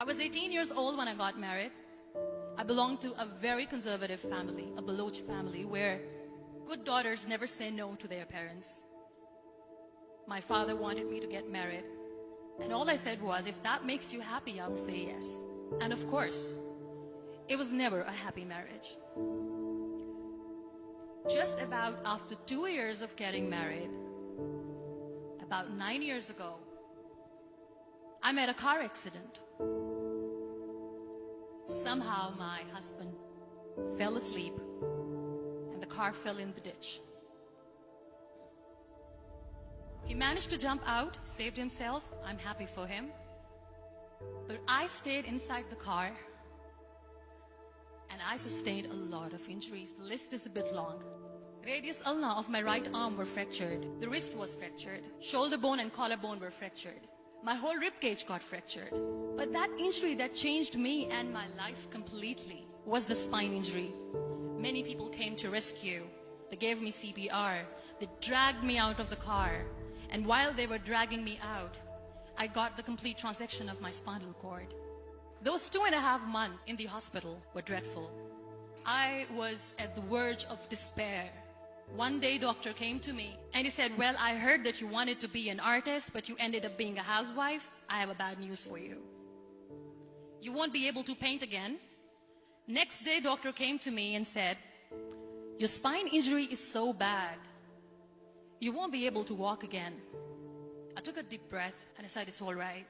I was 18 years old when I got married. I belonged to a very conservative family, a Baloch family, where good daughters never say no to their parents. My father wanted me to get married, and all I said was, if that makes you happy, I will say yes. And of course, it was never a happy marriage. Just about after 2 years of getting married, about 9 years ago, I met a car accident. Somehow my husband fell asleep and the car fell in the ditch. He managed to jump out, saved himself. I'm happy for him. But I stayed inside the car and I sustained a lot of injuries. The list is a bit long. Radius ulna of my right arm were fractured. The wrist was fractured. Shoulder bone and collarbone were fractured. My whole rib cage got fractured. But that injury that changed me and my life completely was the spine injury. Many people came to rescue. They gave me CPR. They dragged me out of the car. And while they were dragging me out, I got the complete transection of my spinal cord. Those 2.5 months in the hospital were dreadful. I was at the verge of despair. One day, doctor came to me and he said, well, I heard that you wanted to be an artist, but you ended up being a housewife. I have a bad news for you. You won't be able to paint again. Next day, doctor came to me and said, your spine injury is so bad, you won't be able to walk again. I took a deep breath and I said, it's all right.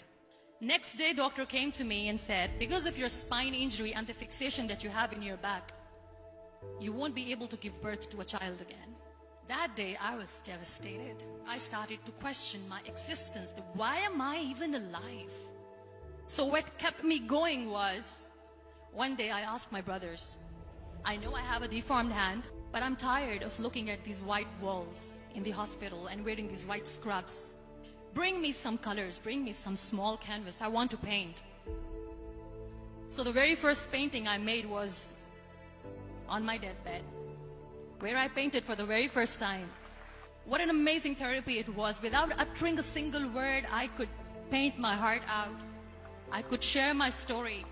Next day, doctor came to me and said, because of your spine injury and the fixation that you have in your back, you won't be able to give birth to a child again. That day, I was devastated. I started to question my existence. Why am I even alive? So what kept me going was, one day I asked my brothers, I know I have a deformed hand, but I'm tired of looking at these white walls in the hospital and wearing these white scrubs. Bring me some colors, bring me some small canvas. I want to paint. So the very first painting I made was on my deathbed, where I painted for the very first time. What an amazing therapy it was. Without uttering a single word, I could paint my heart out. I could share my story.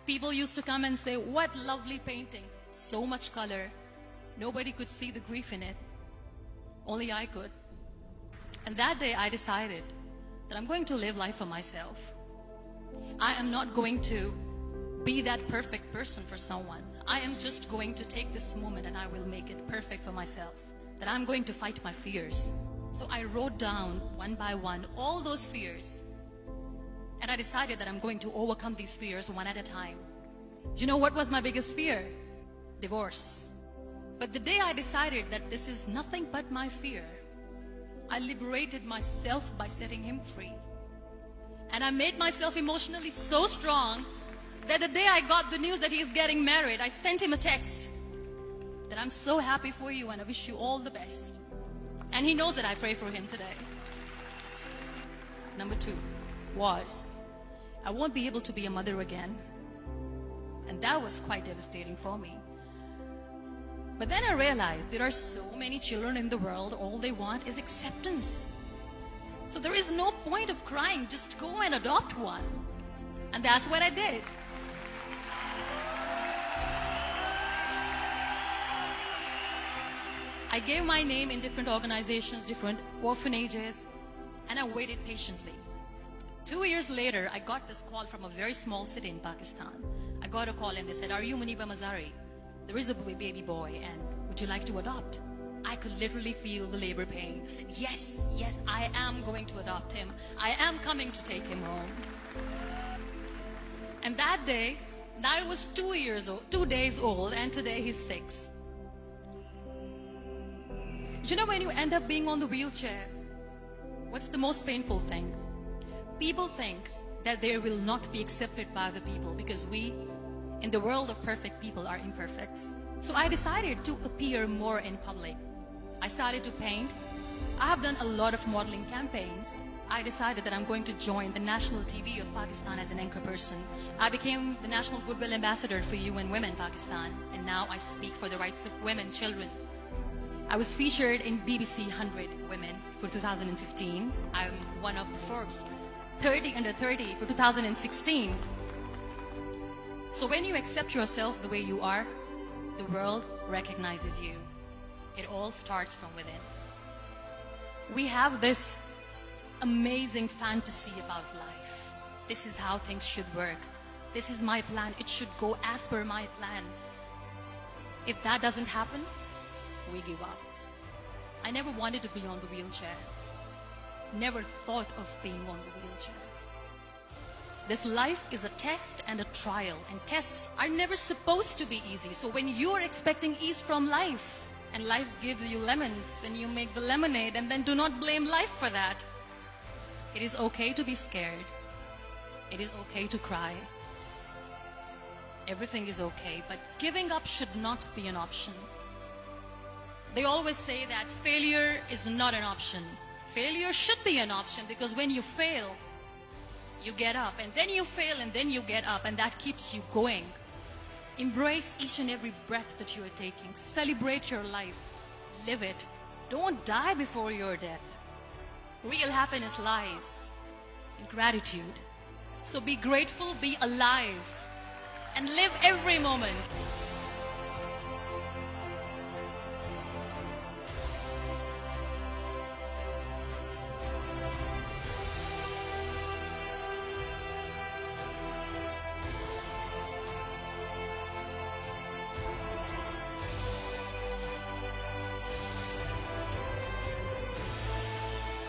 People used to come and say, what lovely painting. So much color. Nobody could see the grief in it. Only I could. And that day I decided that I'm going to live life for myself. I am not going to be that perfect person for someone. I am just going to take this moment and I will make it perfect for myself. That I'm going to fight my fears. So I wrote down one by one all those fears. And I decided that I'm going to overcome these fears one at a time. You know what was my biggest fear? Divorce. But the day I decided that this is nothing but my fear, I liberated myself by setting him free. And I made myself emotionally so strong that the day I got the news that he's getting married, I sent him a text that I'm so happy for you and I wish you all the best. And he knows that I pray for him today. Number 2 was, I won't be able to be a mother again. And that was quite devastating for me. But then I realized there are so many children in the world, all they want is acceptance. So there is no point of crying, just go and adopt one. And that's what I did. I gave my name in different organizations, different orphanages, and I waited patiently. 2 years later, I got this call from a very small city in Pakistan. I got a call and they said, are you Muniba Mazari? There is a baby boy and would you like to adopt? I could literally feel the labor pain. I said, yes, yes, I am going to adopt him. I am coming to take him home. And that day, I was 2 days old, and today he's 6. You know, when you end up being on the wheelchair, what's the most painful thing? People think that they will not be accepted by the people because we, in the world of perfect people, are imperfects. So I decided to appear more in public. I started to paint. I have done a lot of modeling campaigns. I decided that I'm going to join the national TV of Pakistan as an anchor person. I became the National Goodwill Ambassador for UN Women Pakistan, and now I speak for the rights of women, children. I was featured in BBC 100 Women for 2015. I'm one of Forbes 30 under 30 for 2016. So when you accept yourself the way you are, the world recognizes you. It all starts from within. We have this amazing fantasy about life. This is how things should work. This is my plan. It should go as per my plan. If that doesn't happen, we give up. I never wanted to be on the wheelchair. Never thought of being on the wheelchair. This life is a test and a trial, and tests are never supposed to be easy. So when you are expecting ease from life, and life gives you lemons, then you make the lemonade, and then do not blame life for that. It is okay to be scared. It is okay to cry. Everything is okay, but giving up should not be an option. They always say that failure is not an option. Failure should be an option, because when you fail, you get up, and then you fail, and then you get up, and that keeps you going. Embrace each and every breath that you are taking. Celebrate your life. Live it. Don't die before your death. Real happiness lies in gratitude. So be grateful, be alive, and live every moment.